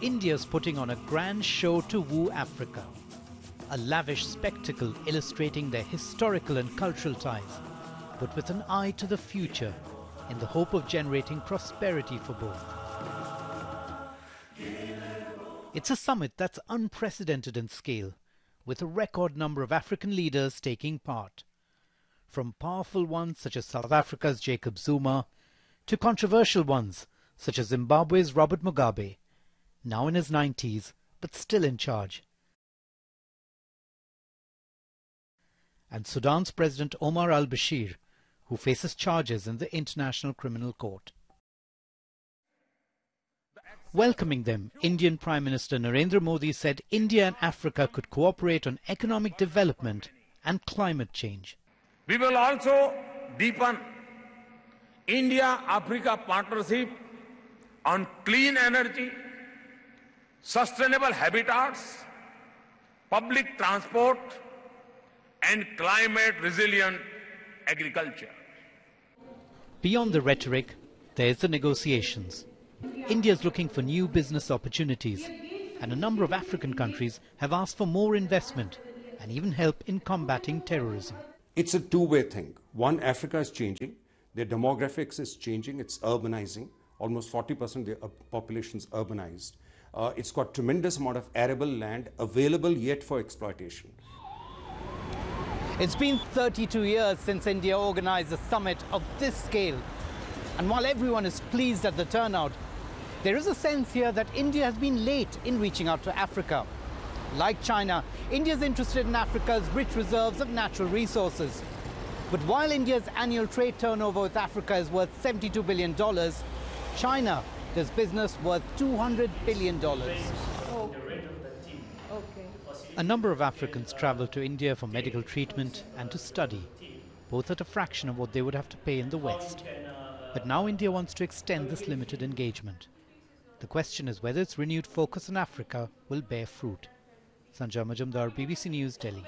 India's putting on a grand show to woo Africa. A lavish spectacle illustrating their historical and cultural ties, but with an eye to the future in the hope of generating prosperity for both. It's a summit that's unprecedented in scale, with a record number of African leaders taking part. From powerful ones such as South Africa's Jacob Zuma, to controversial ones such as Zimbabwe's Robert Mugabe, now in his 90s but still in charge, and Sudan's President Omar al-Bashir, who faces charges in the International Criminal Court. Welcoming them, Indian Prime Minister Narendra Modi said India and Africa could cooperate on economic development and climate change. We will also deepen India-Africa partnership on clean energy, sustainable habitats, public transport, and climate-resilient agriculture. Beyond the rhetoric, there's the negotiations. India is looking for new business opportunities, and a number of African countries have asked for more investment and even help in combating terrorism. It's a two-way thing. One, Africa is changing. Their demographics is changing. It's urbanizing. Almost 40% of the population is urbanized. It's got tremendous amount of arable land available yet for exploitation. It's been 32 years since India organized a summit of this scale. And while everyone is pleased at the turnout, there is a sense here that India has been late in reaching out to Africa. Like China, India is interested in Africa's rich reserves of natural resources. But while India's annual trade turnover with Africa is worth $72 billion, China does business worth $200 billion. A number of Africans travel to India for medical treatment and to study, both at a fraction of what they would have to pay in the West. But now India wants to extend this limited engagement. The question is whether its renewed focus on Africa will bear fruit. Sanjoy Majumder, BBC News, Delhi.